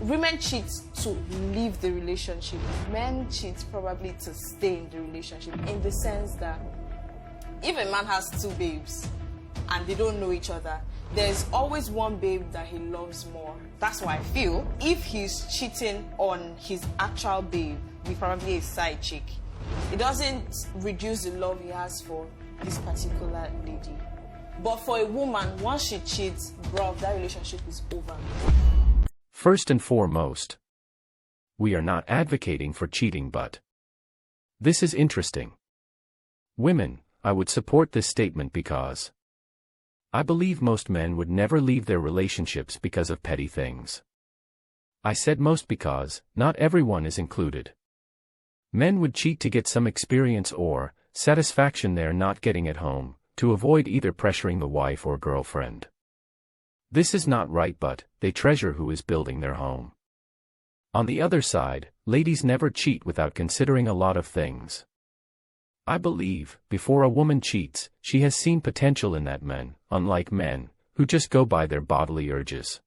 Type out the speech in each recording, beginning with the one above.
women cheat to leave the relationship. Men cheat probably to stay in the relationship, in the sense that if a man has two babes and they don't know each other, there's always one babe that he loves more. That's why I feel if he's cheating on his actual babe with probably a side chick, it doesn't reduce the love he has for this particular lady. But for a woman, once she cheats, bro, that relationship is over. First and foremost, we are not advocating for cheating, but this is interesting. Women, I would support this statement because I believe most men would never leave their relationships because of petty things. I said most because not everyone is included. Men would cheat to get some experience or satisfaction they're not getting at home, to avoid either pressuring the wife or girlfriend. This is not right, but they treasure who is building their home. On the other side, ladies never cheat without considering a lot of things. I believe, before a woman cheats, she has seen potential in that man, unlike men, who just go by their bodily urges.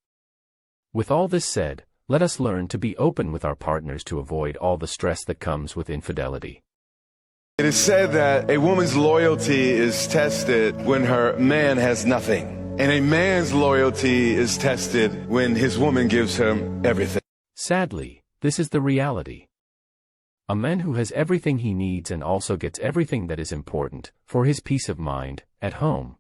With all this said, let us learn to be open with our partners to avoid all the stress that comes with infidelity. It is said that a woman's loyalty is tested when her man has nothing. And a man's loyalty is tested when his woman gives him everything. Sadly, this is the reality. A man who has everything he needs and also gets everything that is important, for his peace of mind, at home,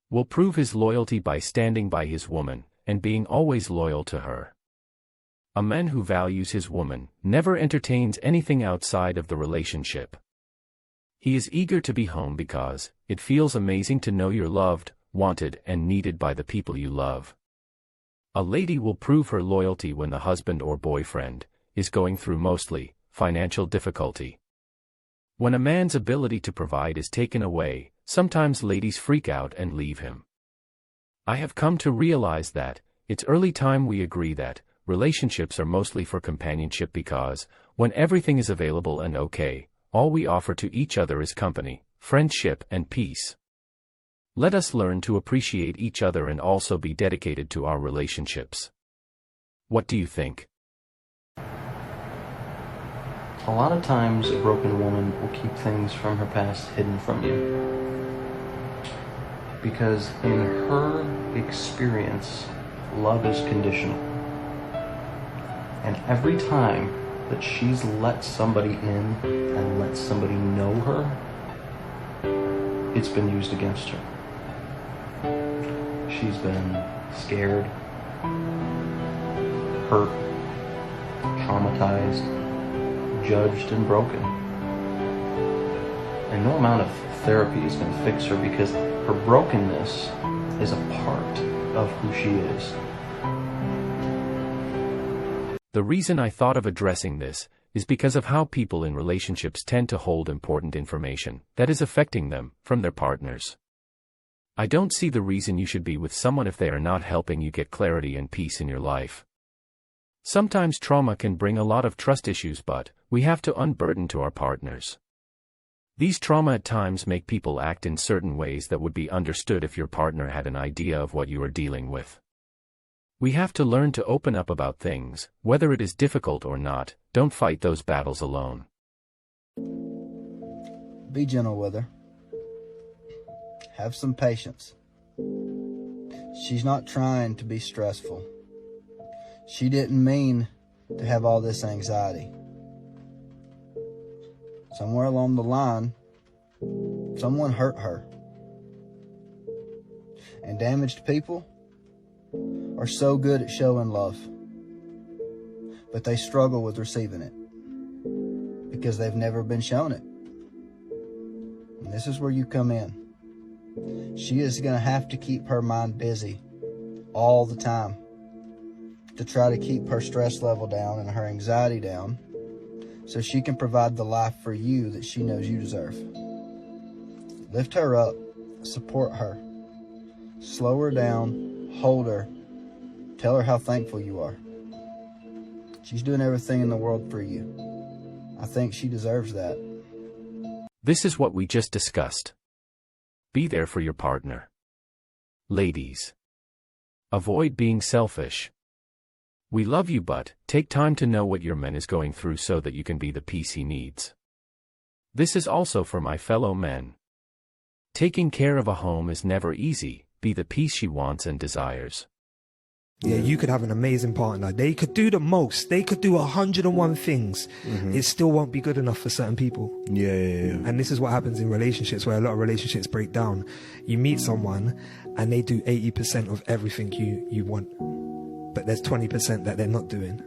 will prove his loyalty by standing by his woman, and being always loyal to her. A man who values his woman, never entertains anything outside of the relationship. He is eager to be home because it feels amazing to know you're loved, wanted and needed by the people you love. A lady will prove her loyalty when the husband or boyfriend is going through mostly financial difficulty. When a man's ability to provide is taken away, sometimes ladies freak out and leave him. I have come to realize that it's early time we agree that relationships are mostly for companionship because when everything is available and okay, all we offer to each other is company, friendship and peace. Let us learn to appreciate each other and also be dedicated to our relationships. What do you think? A lot of times a broken woman will keep things from her past hidden from you. Because in her experience, love is conditional. And every time that she's let somebody in and let somebody know her, it's been used against her. She's been scared, hurt, traumatized, judged, and broken. And no amount of therapy is going to fix her because her brokenness is a part of who she is. The reason I thought of addressing this is because of how people in relationships tend to hold important information that is affecting them from their partners. I don't see the reason you should be with someone if they are not helping you get clarity and peace in your life. Sometimes trauma can bring a lot of trust issues, but we have to unburden to our partners. These trauma at times make people act in certain ways that would be understood if your partner had an idea of what you are dealing with. We have to learn to open up about things, whether it is difficult or not. Don't fight those battles alone. Be gentle with her. Have some patience. She's not trying to be stressful. She didn't mean to have all this anxiety. Somewhere along the line, someone hurt her. And damaged people are so good at showing love, but they struggle with receiving it because they've never been shown it. And this is where you come in. She is going to have to keep her mind busy all the time to try to keep her stress level down and her anxiety down so she can provide the life for you that she knows you deserve. Lift her up, support her, slow her down, hold her, tell her how thankful you are. She's doing everything in the world for you. I think she deserves that. This is what we just discussed. Be there for your partner. Ladies, avoid being selfish. We love you, but take time to know what your man is going through so that you can be the peace he needs. This is also for my fellow men. Taking care of a home is never easy. Be the peace she wants and desires. Yeah, you could have an amazing partner. They could do the most. They could do 101 things. It still won't be good enough for certain people. Yeah. And this is what happens in relationships, where a lot of relationships break down. You meet someone and they do 80% of everything you want, but there's 20% that they're not doing.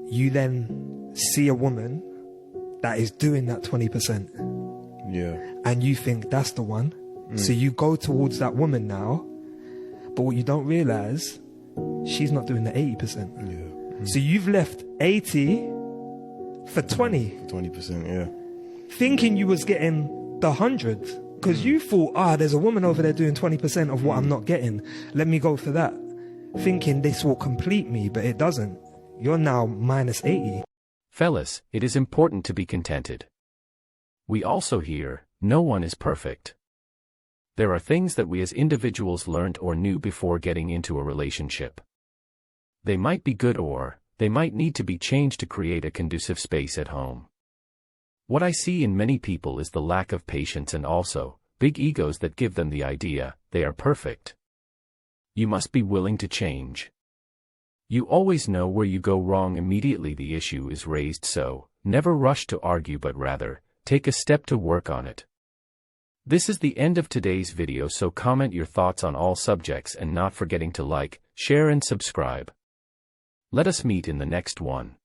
You then see a woman that is doing that 20%. Yeah. And you think that's the one. So you go towards that woman now, but what you don't realize, she's not doing the 80%. Yeah. So you've left 80 for 20. 20%, yeah. Thinking you was getting the 100. Because you thought, there's a woman over there doing 20% of what I'm not getting. Let me go for that. Thinking this will complete me, but it doesn't. You're now minus 80. Fellas, it is important to be contented. We also hear, no one is perfect. There are things that we as individuals learned or knew before getting into a relationship. They might be good or they might need to be changed to create a conducive space at home. What I see in many people is the lack of patience and also big egos that give them the idea they are perfect. You must be willing to change. You always know where you go wrong immediately the issue is raised, so never rush to argue but rather take a step to work on it. This is the end of today's video, so comment your thoughts on all subjects and not forgetting to like, share and subscribe. Let us meet in the next one.